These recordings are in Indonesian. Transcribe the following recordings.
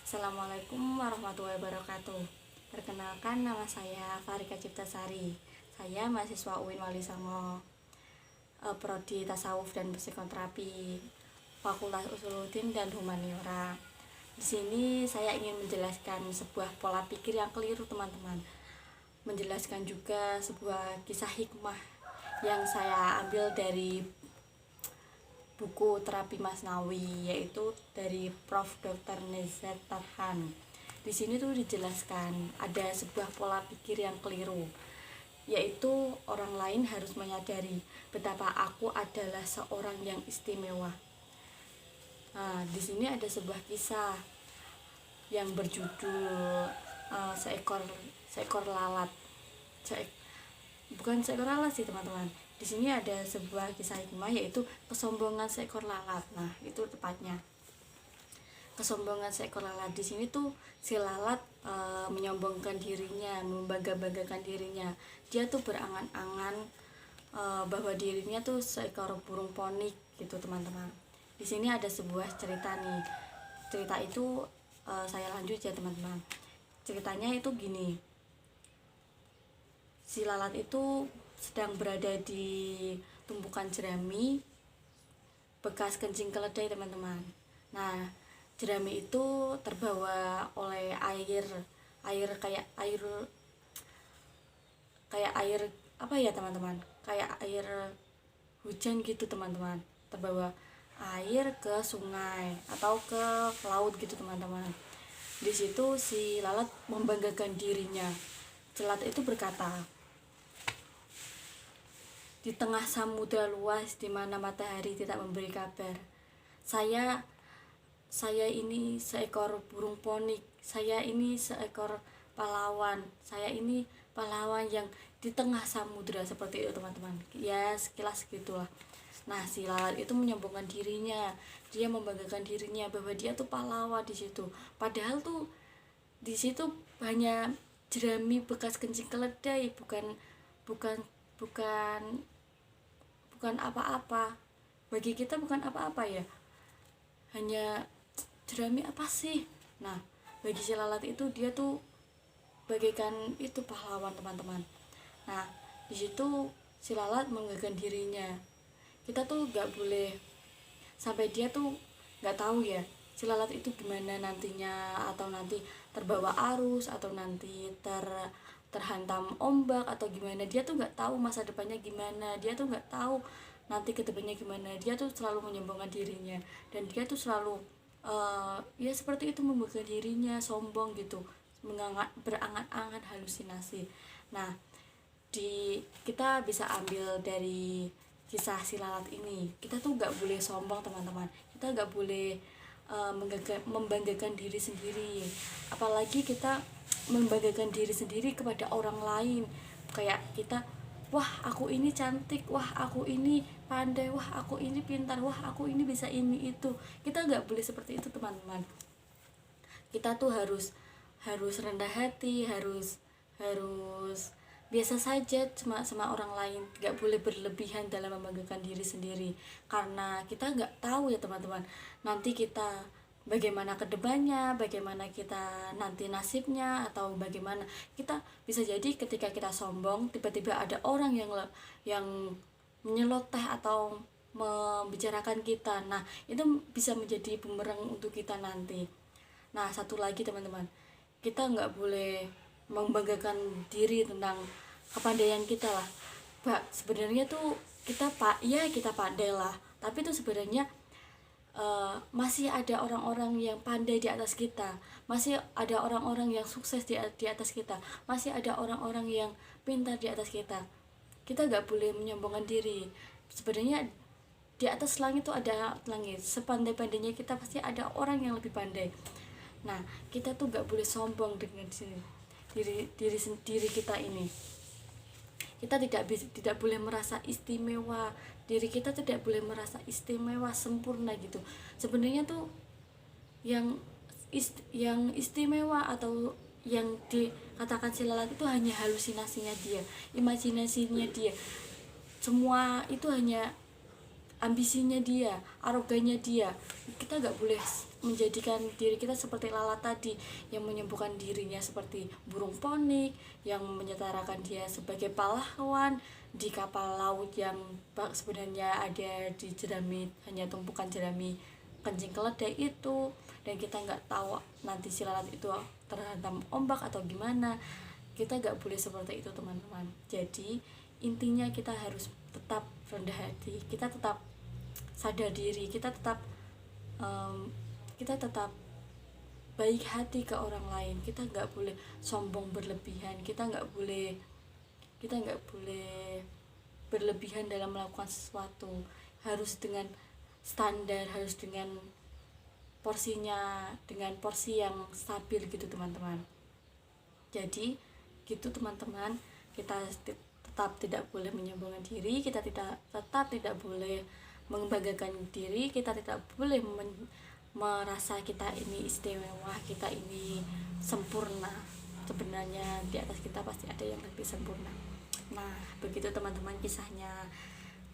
Assalamualaikum warahmatullahi wabarakatuh. Perkenalkan, nama saya Farika Ciptasari. Saya mahasiswa UIN Wali Songo, Prodi Tasawuf dan Psikoterapi, Fakultas Usuluddin dan Humaniora. Di sini saya ingin menjelaskan sebuah pola pikir yang keliru, teman-teman. Menjelaskan juga sebuah kisah hikmah yang saya ambil dari buku Terapi Masnawi, yaitu dari Prof. Dr. Nezhat Tarhan. Di sini tuh dijelaskan ada sebuah pola pikir yang keliru, yaitu orang lain harus menyadari betapa aku adalah seorang yang istimewa. Nah, di sini ada sebuah kisah yang berjudul seekor lalat. Bukan seekor lalat sih, teman-teman. Di sini ada sebuah kisah hikmah, yaitu kesombongan seekor lalat. Nah, itu tepatnya. Kesombongan seekor lalat di sini tuh si lalat menyombongkan dirinya, membangga-banggakan dirinya. Dia tuh berangan-angan bahwa dirinya tuh seekor burung ponik gitu, teman-teman. Di sini ada sebuah cerita nih. Cerita itu saya lanjut ya, teman-teman. Ceritanya itu gini. Si lalat itu sedang berada di tumpukan jerami bekas kencing keledai, teman-teman. Nah, jerami itu terbawa oleh air kayak air apa ya, teman-teman? Kayak air hujan gitu, teman-teman. Terbawa air ke sungai atau ke laut gitu, teman-teman. Di situ si lalat membanggakan dirinya. Lalat itu berkata, di tengah samudra luas di mana matahari tidak memberi kabar, saya ini seekor burung ponik, saya ini seekor pahlawan, saya ini pahlawan yang di tengah samudra, seperti itu, teman-teman. Ya, sekilas gitulah. Nah, si lalat itu menyombongkan dirinya, dia membanggakan dirinya bahwa dia tuh pahlawan di situ. Padahal tuh di situ hanya jerami bekas kencing keledai, bukan bukan bukan bukan apa-apa. Bagi kita bukan apa-apa ya, hanya jerami apa sih. Nah, bagi si lalat itu dia tuh bagaikan itu pahlawan, teman-teman. Nah, di situ si lalat membanggakan dirinya. Kita tuh gak boleh sampai dia tuh gak tahu ya si lalat itu gimana nantinya, atau nanti terbawa arus, atau nanti terhantam ombak atau gimana. Dia tuh nggak tahu masa depannya gimana, dia tuh nggak tahu nanti kedepannya gimana. Dia tuh selalu menyombongkan dirinya, dan dia tuh selalu ya seperti itu, membanggakan dirinya, sombong gitu, berangan-angan, halusinasi. Nah, kita bisa ambil dari kisah si lalat ini, kita tuh nggak boleh sombong, teman-teman. Kita nggak boleh membanggakan diri sendiri, apalagi kita membanggakan diri sendiri kepada orang lain. Kayak kita, wah aku ini cantik, wah aku ini pandai, wah aku ini pintar, wah aku ini bisa ini itu. Kita nggak boleh seperti itu, teman-teman. Kita tuh harus rendah hati, harus biasa saja sama orang lain, nggak boleh berlebihan dalam membanggakan diri sendiri. Karena kita nggak tahu ya, teman-teman, nanti kita bagaimana kedepannya, bagaimana kita nanti nasibnya, atau bagaimana kita bisa jadi ketika kita sombong, tiba-tiba ada orang yang menyeloteh atau membicarakan kita. Nah, itu bisa menjadi bumerang untuk kita nanti. Nah, satu lagi, teman-teman, kita nggak boleh membanggakan diri tentang kepandaian kita lah. Sebenarnya tuh kita kita pandai lah, tapi tuh sebenarnya masih ada orang-orang yang pandai di atas kita, masih ada orang-orang yang sukses di atas kita, masih ada orang-orang yang pintar di atas kita. Kita nggak boleh menyombongkan diri. Sebenarnya di atas langit tuh ada langit, sepandai-pandainya kita pasti ada orang yang lebih pandai. Nah, kita tuh nggak boleh sombong dengan diri kita ini. Kita tidak boleh merasa istimewa. Diri kita tidak boleh merasa istimewa, sempurna gitu. Sebenarnya tuh yang istimewa atau yang dikatakan si lalat itu hanya halusinasinya dia, imajinasinya dia. Semua itu hanya ambisinya dia, arogannya dia. Kita nggak boleh menjadikan diri kita seperti lalat tadi yang menyembuhkan dirinya seperti burung ponik, yang menyetarakan dia sebagai pahlawan di kapal laut yang sebenarnya ada di jerami, hanya tumpukan jerami kencing keledai itu, dan kita nggak tahu nanti si lalat itu terhantam ombak atau gimana. Kita nggak boleh seperti itu teman-teman. Jadi intinya kita harus tetap rendah hati, kita tetap sadar diri, kita tetap baik hati ke orang lain. Kita nggak boleh sombong berlebihan, kita nggak boleh berlebihan dalam melakukan sesuatu. Harus dengan standar, harus dengan porsinya, dengan porsi yang stabil gitu teman-teman. Jadi gitu teman-teman, kita tetap tidak boleh menyombongkan diri, kita tetap tidak boleh membanggakan diri, kita tidak boleh merasa kita ini istimewa, kita ini sempurna. Sebenarnya di atas kita pasti ada yang lebih sempurna. Nah begitu teman-teman kisahnya.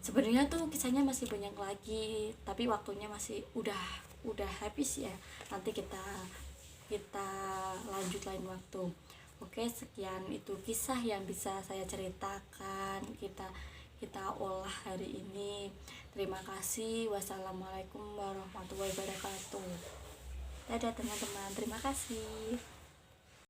Sebenarnya tuh kisahnya masih banyak lagi, tapi waktunya masih udah habis ya. Nanti kita lanjut lain waktu. Oke, sekian itu kisah yang bisa saya ceritakan, kita olah hari ini. Terima kasih. Wassalamualaikum warahmatullahi wabarakatuh. Dadah teman-teman, terima kasih.